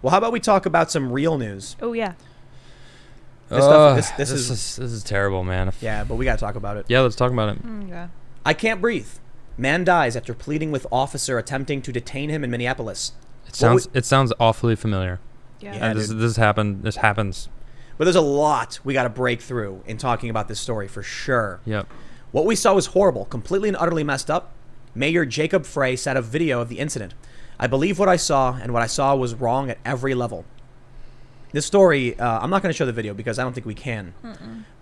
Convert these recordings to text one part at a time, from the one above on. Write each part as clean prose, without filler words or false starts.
Well, how about we talk about some real news? Oh, yeah. This is terrible, man. Yeah, but we got to talk about it. Yeah, let's talk about it. Yeah. I can't breathe. Man dies after pleading with officer attempting to detain him in Minneapolis. It sounds awfully familiar. Yeah. And this happens. But there's a lot we got to break through in talking about this story for sure. Yep. What we saw was horrible, completely and utterly messed up. Mayor Jacob Frey sent a video of the incident. I believe what I saw, and what I saw was wrong at every level. This story, I'm not going to show the video because I don't think we can.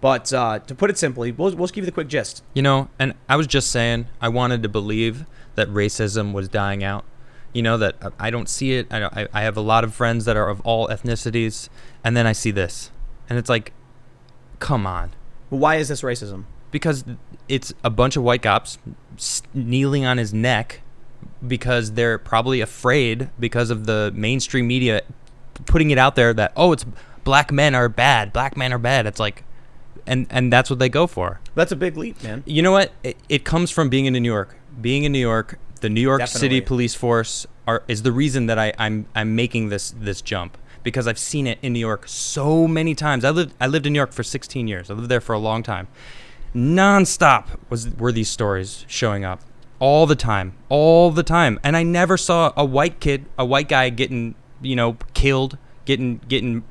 But to put it simply, we'll just give you the quick gist. You know, and I was just saying, I wanted to believe that racism was dying out. You know, that I don't see it. I have a lot of friends that are of all ethnicities, and then I see this. And it's like, come on. Well, why is this racism? Because it's a bunch of white cops kneeling on his neck because they're probably afraid because of the mainstream media putting it out there that, oh, it's black men are bad. It's like, and that's what they go for. That's a big leap, man. You know what? It comes from being in New York. Being in New York, the New York City police force is the reason that I'm making this jump, because I've seen it in New York so many times. I lived in New York for 16 years. I lived there for a long time. Non-stop were these stories showing up all the time, and I never saw a white guy getting, killed, getting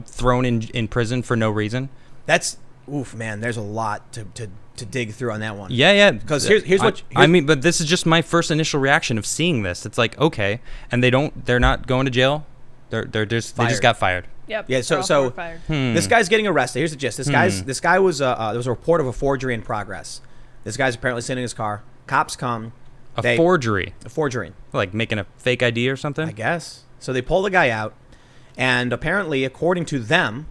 thrown in prison for no reason. That's oof, man. There's a lot to dig through on that one. Yeah. Because here's what but this is just my first initial reaction of seeing this. It's like, okay, and they're not going to jail. They just got fired. Yep. Yeah. So fired. This guy's getting arrested. Here's the gist. This guy was there was a report of a forgery in progress. This guy's apparently sitting in his car. Cops come. A forgery. Like making a fake ID or something? I guess. So they pull the guy out, and apparently, according to them,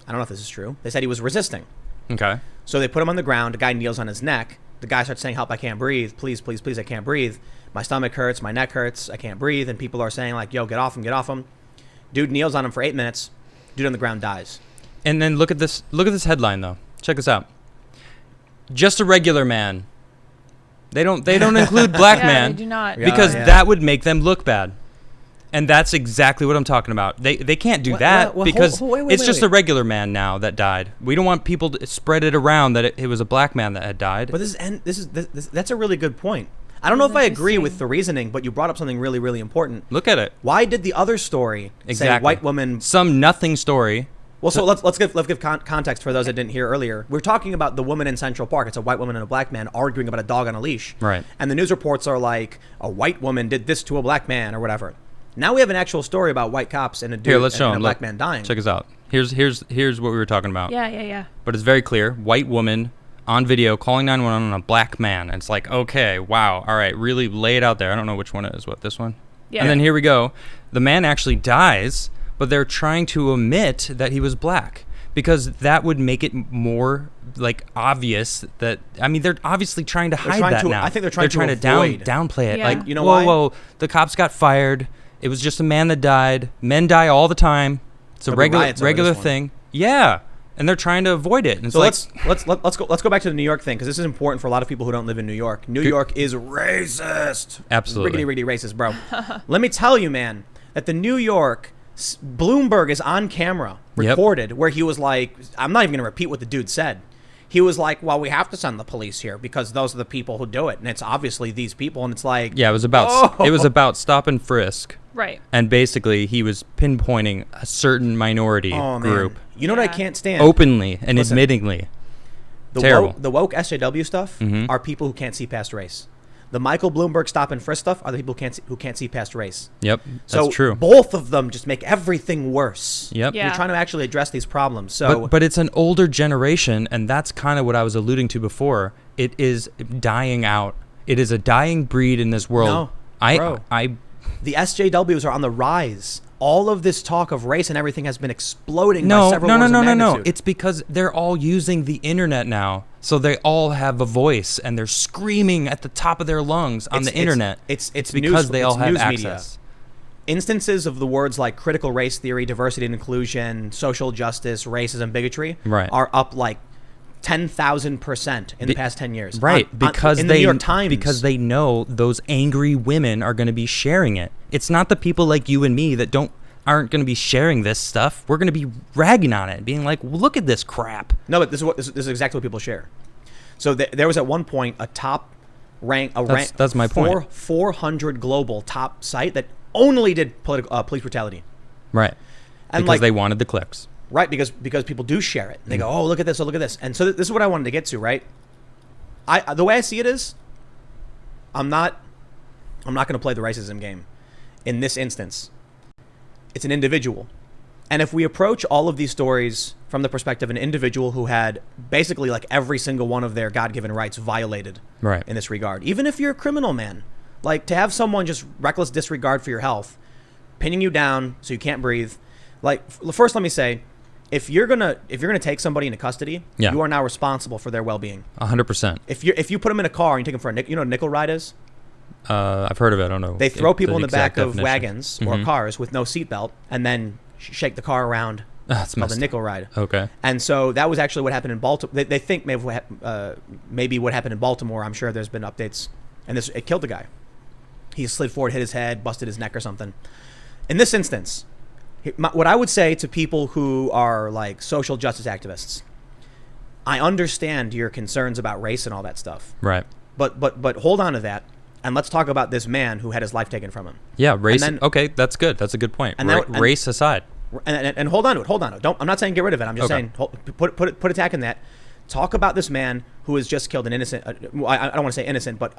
I don't know if this is true, they said he was resisting. Okay. So they put him on the ground. The guy kneels on his neck. The guy starts saying, help, I can't breathe. Please, please, please, I can't breathe. My stomach hurts. My neck hurts. I can't breathe. And people are saying, like, yo, get off him, get off him. Dude kneels on him for 8 minutes. Dude on the ground dies. And then look at this headline, though. Check this out. Just a regular man. They don't include black man. They do not. Because that would make them look bad. And that's exactly what I'm talking about. They can't do that because it's just a regular man now that died. We don't want people to spread it around that it was a black man that had died. But that's a really good point. I don't know if I agree with the reasoning, but you brought up something really, really important. Look at it. Why did the other story say white woman? Some nothing story. Well, so let's give context for those that didn't hear earlier. We're talking about the woman in Central Park. It's a white woman and a black man arguing about a dog on a leash. Right. And the news reports are like, a white woman did this to a black man or whatever. Now we have an actual story about white cops and a dude and a black man dying. Check us out. Here's what we were talking about. Yeah. But it's very clear. White woman on video calling 911 on a black man. And it's like, okay, wow, all right, really lay it out there. I don't know which one it is. What, this one? Yeah. And then here we go. The man actually dies, but they're trying to omit that he was black because that would make it more obvious that, I mean, they're obviously trying to hide that now. I think they're trying to downplay it. Yeah. Like, whoa, the cops got fired. It was just a man that died. Men die all the time. It's a regular thing. Yeah. And they're trying to avoid it. And so let's go back to the New York thing, because this is important for a lot of people who don't live in New York. New York is racist. Absolutely. Riggedy racist, bro. Let me tell you, man, that the New York Bloomberg is on camera recorded where he was like, I'm not even going to repeat what the dude said. He was like, well, we have to send the police here because those are the people who do it. And it's obviously these people. And it's like, yeah, it was about stop and frisk. Right. And basically he was pinpointing a certain minority group. Man. You know what I can't stand? Openly and admittingly. Terrible. The woke SJW stuff are people who can't see past race. The Michael Bloomberg stop and frisk stuff are the people who can't see past race. Yep, that's true. Both of them just make everything worse. Yep. Yeah. You're trying to actually address these problems. So, but it's an older generation, and that's kind of what I was alluding to before. It is dying out. It is a dying breed in this world. No, the SJWs are on the rise. All of this talk of race and everything has been exploding by several orders of magnitude. No. It's because they're all using the internet now. So they all have a voice, and they're screaming at the top of their lungs on the internet. It's because they all have access. Instances of the words like critical race theory, diversity and inclusion, social justice, racism, bigotry are up like 10,000% in the past 10 years. Right, in the New York Times. Because they know those angry women are going to be sharing it. It's not the people like you and me that don't aren't going to be sharing this stuff. We're going to be ragging on it, being like, well, look at this crap. No, but this is exactly what people share. So there was at one point a top rank. That's my point. 400 global top site that only did police brutality. Right. And because they wanted the clicks. Right, because people do share it. They go, oh, look at this, oh, look at this. And so this is what I wanted to get to, right? The way I see it is, I'm not going to play the racism game. In this instance, it's an individual. And if we approach all of these stories from the perspective of an individual who had basically like every single one of their God-given rights violated in this regard, even if you're a criminal, man, like to have someone just reckless disregard for your health, pinning you down so you can't breathe. Like, first, let me say, if you're gonna take somebody into custody, you are now responsible for their well-being. 100%. If you put them in a car and you take them for a nickel ride is? I've heard of it. I don't know. They throw people in the back of wagons or cars with no seatbelt and then shake the car around. That's called the nickel ride. Okay. And so that was actually what happened in Baltimore. They think maybe what happened in Baltimore. I'm sure there's been updates, and it killed the guy. He slid forward, hit his head, busted his neck or something. In this instance, what I would say to people who are like social justice activists, I understand your concerns about race and all that stuff. Right. But hold on to that, and let's talk about this man who had his life taken from him. Yeah, race. Okay, that's good. That's a good point. Race aside. And hold on to it. I'm not saying get rid of it. I'm just saying put attack in that. Talk about this man who has just killed an innocent. I don't want to say innocent, but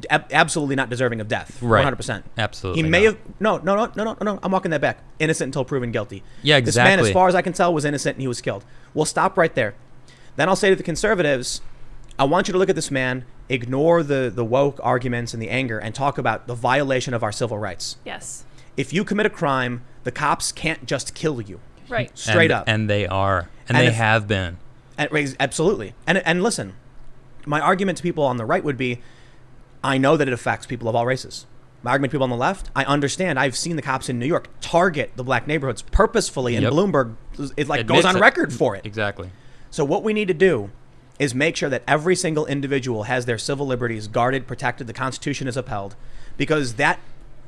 absolutely not deserving of death. Right. 100%. Absolutely. He may have. No. I'm walking that back. Innocent until proven guilty. Yeah, exactly. This man, as far as I can tell, was innocent and he was killed. We'll stop right there. Then I'll say to the conservatives, I want you to look at this man, ignore the woke arguments and the anger, and talk about the violation of our civil rights. Yes. If you commit a crime, the cops can't just kill you. Right. Straight up. And they are. And they have been. Absolutely. And listen, my argument to people on the right would be, I know that it affects people of all races. My argument to people on the left, I understand. I've seen the cops in New York target the black neighborhoods purposefully, and Bloomberg goes on record for it. Exactly. So what we need to do is make sure that every single individual has their civil liberties guarded, protected, the Constitution is upheld, because that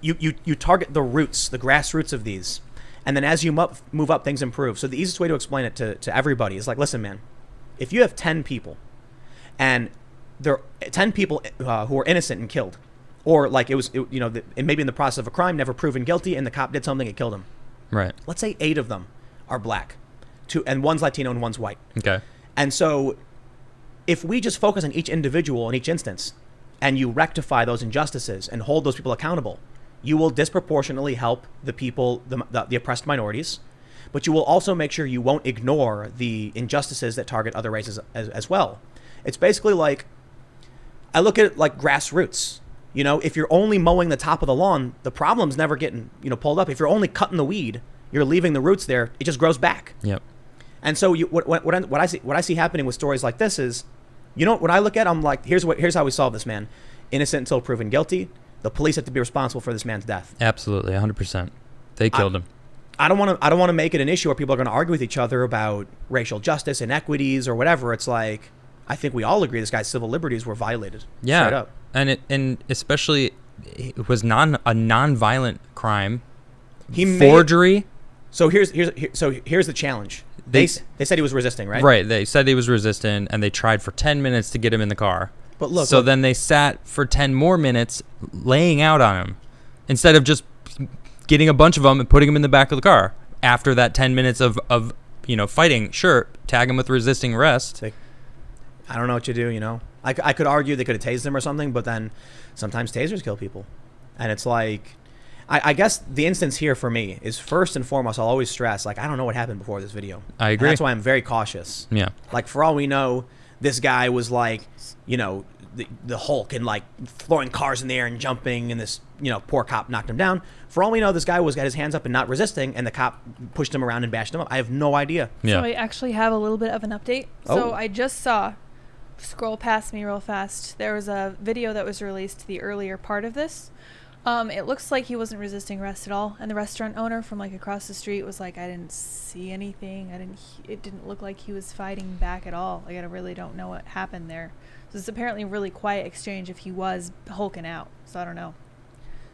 you target the roots, the grassroots of these. And then as you move up, things improve. So the easiest way to explain it to everybody is like, listen, man, if you have 10 people and there are 10 people who are innocent and killed, or like it maybe in the process of a crime, never proven guilty, and the cop did something and killed him. Right. Let's say 8 of them are black, and one's Latino and one's white. Okay. And so if we just focus on each individual in each instance and you rectify those injustices and hold those people accountable, you will disproportionately help the people, the oppressed minorities, but you will also make sure you won't ignore the injustices that target other races as well. It's basically like, I look at it like grassroots. You know, if you're only mowing the top of the lawn, the problem's never getting, pulled up. If you're only cutting the weed, you're leaving the roots there, it just grows back. Yep. And so what I see happening with stories like this is, when I look at it, I'm like, here's how we solve this, man. Innocent until proven guilty. The police have to be responsible for this man's death. Absolutely, 100%. They killed him. I don't want to make it an issue where people are going to argue with each other about racial justice, inequities, or whatever. It's like, I think we all agree this guy's civil liberties were violated. Yeah, straight up. And especially it was a non-violent crime. Forgery. So here's the challenge. They said he was resisting, right? Right. They said he was resisting, and they tried for 10 minutes to get him in the car. But look. Then they sat for 10 more minutes laying out on him instead of just getting a bunch of them and putting him in the back of the car. After that 10 minutes of fighting, sure, tag him with resisting arrest. I don't know what you do, I could argue they could have tased him or something, but then sometimes tasers kill people. And it's like, I guess the instance here for me is, first and foremost, I'll always stress, like, I don't know what happened before this video. I agree. And that's why I'm very cautious. Yeah. Like, for all we know, this guy was like, the Hulk and like throwing cars in the air and jumping, and this, poor cop knocked him down. For all we know, this guy got his hands up and not resisting, and the cop pushed him around and bashed him up. I have no idea. Yeah. So I actually have a little bit of an update. So I just scroll past me real fast. There was a video that was released the earlier part of this. It looks like he wasn't resisting arrest at all, and the restaurant owner from like across the street was like, I didn't see anything. It didn't look like he was fighting back at all. Like, I really don't know what happened there. So it's apparently a really quiet exchange if he was hulking out. So I don't know.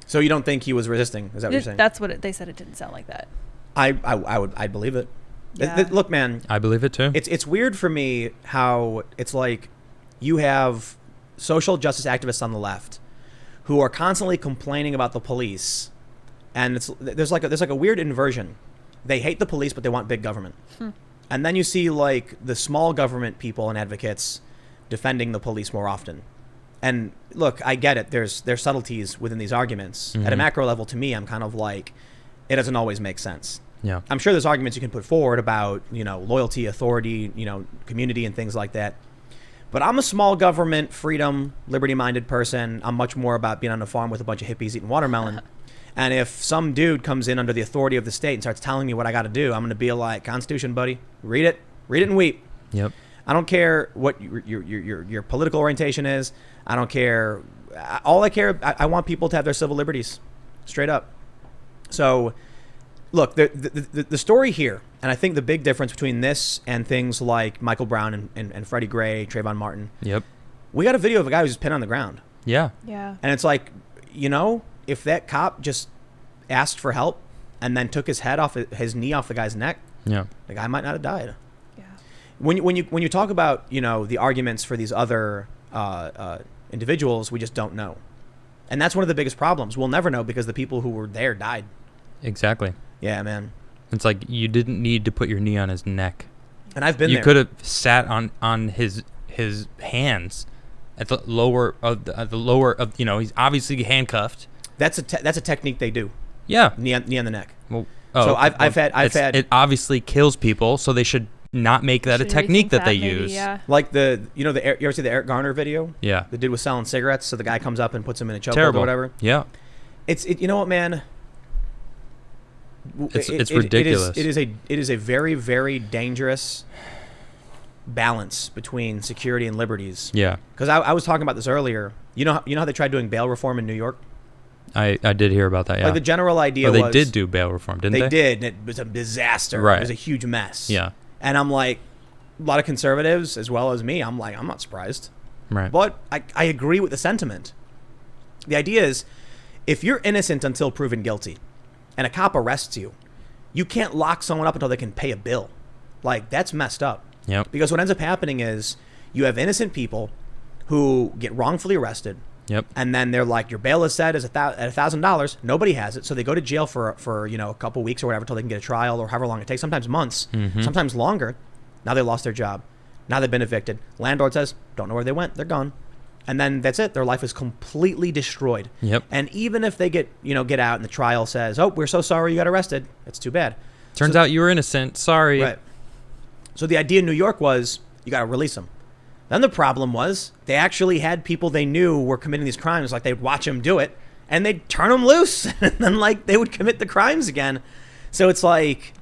So you don't think he was resisting? Is that what you're saying? That's what they said. It didn't sound like that. I'd believe it. Yeah. Look, man. I believe it too. It's weird for me how it's like you have social justice activists on the left who are constantly complaining about the police, and there's like a weird inversion. They hate the police, but they want big government. And then you see like the small government people and advocates defending the police more often. And look, I get it. There's subtleties within these arguments. At a macro level, to me, I'm kind of like, it doesn't always make sense. Yeah. I'm sure there's arguments you can put forward about, loyalty, authority, community and things like that. But I'm a small government, freedom, liberty-minded person. I'm much more about being on a farm with a bunch of hippies eating watermelon. And if some dude comes in under the authority of the state and starts telling me what I got to do, I'm going to be like, Constitution, buddy. Read it and weep. Yep. I don't care what your political orientation is. I don't care. All I care, I want people to have their civil liberties, straight up. So, look, the story here, and I think the big difference between this and things like Michael Brown and Freddie Gray, Trayvon Martin. Yep. We got a video of a guy who's just pinned on the ground. Yeah. Yeah. And it's like, if that cop just asked for help and then took his head off his knee off the guy's neck, Yeah. the guy might not have died. Yeah. When you talk about the arguments for these other individuals, we just don't know, and that's one of the biggest problems. We'll never know because the people who were there died. Exactly. Yeah, man. It's like you didn't need to put your knee on his neck. And I've been You there. could have sat on his hands at the lower of he's obviously handcuffed. That's a technique they do. Yeah. Knee on the neck. Well, So I've had it obviously kills people, so they should not make that a technique that they maybe, use. Yeah. like you ever see the Eric Garner video? Yeah. The dude was selling cigarettes, so the guy comes up and puts him in a chokehold Terrible. or whatever. Yeah. You know what, man? It's ridiculous. It is a very, very dangerous balance between security and liberties. Yeah. Because I was talking about this earlier. You know how they tried doing bail reform in New York? I did hear about that. Yeah. Like the general idea they was did do bail reform, didn't they? They did, and it was a disaster. Right. It was a huge mess. Yeah. And I'm like, a lot of conservatives as well as me, I'm like, I'm not surprised. Right. But I agree with the sentiment. The idea is, if you're innocent until proven guilty, and a cop arrests you, you can't lock someone up until they can pay a bill. Like, that's messed up. Yep. Because what ends up happening is you have innocent people who get wrongfully arrested. Yep. And then they're like, your bail is set at $1,000. Nobody has it, so they go to jail for a couple weeks or whatever until they can get a trial or however long it takes. Sometimes months, sometimes longer. Now they lost their job. Now they've been evicted. Landlord says, don't know where they went. They're gone. And then that's it. Their life is completely destroyed. Yep. And even if they get out and the trial says, oh, we're so sorry you got arrested, it's too bad. Turns out you were innocent. Sorry. Right. So the idea in New York was you got to release them. Then the problem was they actually had people they knew were committing these crimes. Like, they'd watch them do it and they'd turn them loose and then they would commit the crimes again. So it's like,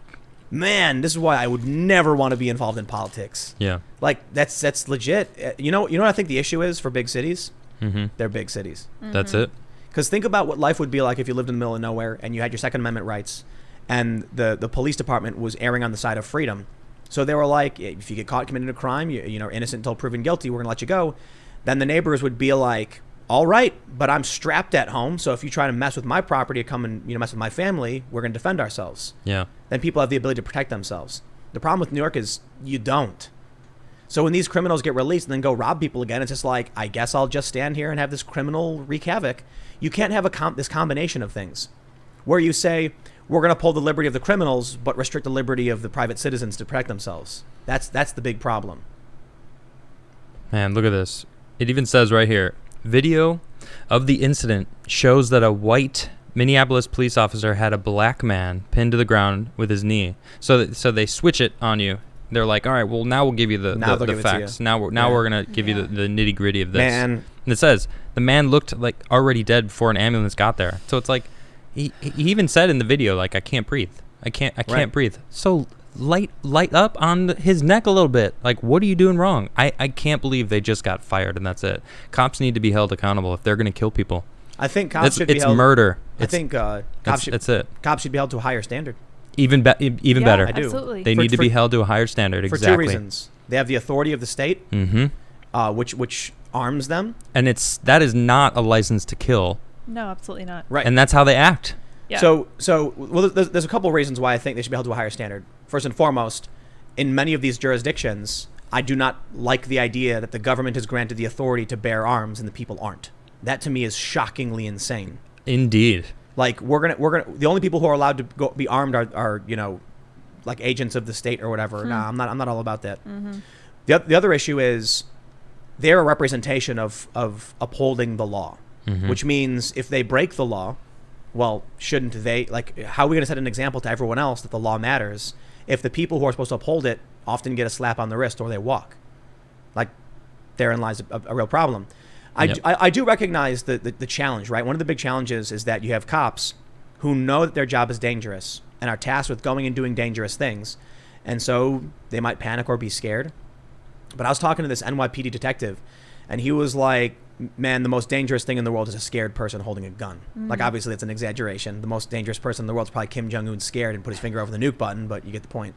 man, this is why I would never want to be involved in politics. Yeah. Like, that's legit. You know what I think the issue is for big cities? Mm-hmm. They're big cities. That's it. Because think about what life would be like if you lived in the middle of nowhere and you had your Second Amendment rights and the police department was erring on the side of freedom. So they were like, if you get caught committing a crime, you're innocent until proven guilty, we're going to let you go. Then the neighbors would be like, all right, but I'm strapped at home, so if you try to mess with my property or come and mess with my family, we're going to defend ourselves. Yeah. Then people have the ability to protect themselves. The problem with New York is you don't. So when these criminals get released and then go rob people again, it's just like, I guess I'll just stand here and have this criminal wreak havoc. You can't have this combination of things where you say, we're going to pull the liberty of the criminals, but restrict the liberty of the private citizens to protect themselves. That's the big problem. Man, look at this. It even says right here, video of the incident shows that a white Minneapolis police officer had a black man pinned to the ground with his knee. So they switch it on you. They're like, all right, well, now we'll give you the facts. Now we're going to give you the nitty gritty of this. Man. And it says the man looked like already dead before an ambulance got there. So it's like, he even said in the video, like, I can't breathe. I can't breathe. So light up on his neck a little bit. Like, what are you doing wrong? I can't believe they just got fired and that's it. Cops need to be held accountable if they're going to kill people. I think cops should be held. It's murder. That's it. Cops should be held to a higher standard. Even better. I do. Absolutely. They need to be held to a higher standard. For Exactly. 2 reasons. They have the authority of the state, which arms them. And that is not a license to kill. No, absolutely not. Right. And that's how they act. Yeah. So well, there's a couple of reasons why I think they should be held to a higher standard. First and foremost, in many of these jurisdictions, I do not like the idea that the government has granted the authority to bear arms and the people aren't. That to me is shockingly insane. Indeed. Like we're gonna the only people who are allowed to be armed are like agents of the state or whatever. Nah, I'm not all about that. Mm-hmm. The other issue is they're a representation of upholding the law, which means if they break the law, well, shouldn't they, like, how are we going to set an example to everyone else that the law matters if the people who are supposed to uphold it often get a slap on the wrist or they walk? Like, therein lies a real problem. I do recognize the challenge, right? One of the big challenges is that you have cops who know that their job is dangerous and are tasked with going and doing dangerous things. And so they might panic or be scared. But I was talking to this NYPD detective, and he was like, man, the most dangerous thing in the world is a scared person holding a gun. Like, obviously, it's an exaggeration. The most dangerous person in the world is probably Kim Jong-un scared and put his finger over the nuke button, but you get the point.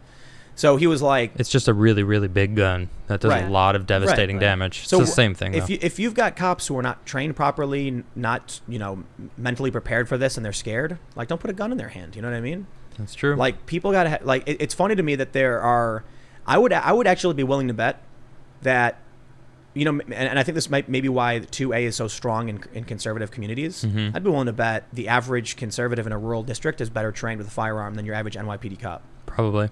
So he was like... It's just a really, really big gun that does a lot of devastating damage. It's the same thing, though. If you've got cops who are not trained properly, not, mentally prepared for this, and they're scared, like, don't put a gun in their hand. You know what I mean? That's true. Like, people got to... Like, it's funny to me that there are... I would actually be willing to bet that... and I think this might maybe why 2A is so strong in conservative communities. I'd be willing to bet the average conservative in a rural district is better trained with a firearm than your average NYPD cop. Probably.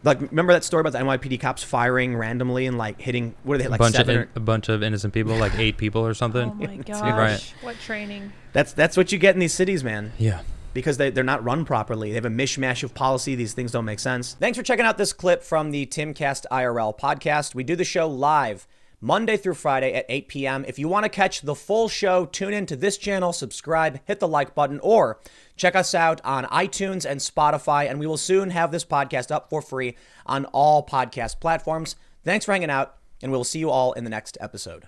Like, remember that story about the NYPD cops firing randomly and like hitting, what are they, like a bunch of innocent people, like 8 people or something? Oh my gosh. Right. What training. That's what you get in these cities, man. Yeah. Because they're not run properly. They have a mishmash of policy. These things don't make sense. Thanks for checking out this clip from the Timcast IRL podcast. We do the show live Monday through Friday at 8 p.m. If you want to catch the full show, tune in to this channel, subscribe, hit the like button, or check us out on iTunes and Spotify, and we will soon have this podcast up for free on all podcast platforms. Thanks for hanging out, and we'll see you all in the next episode.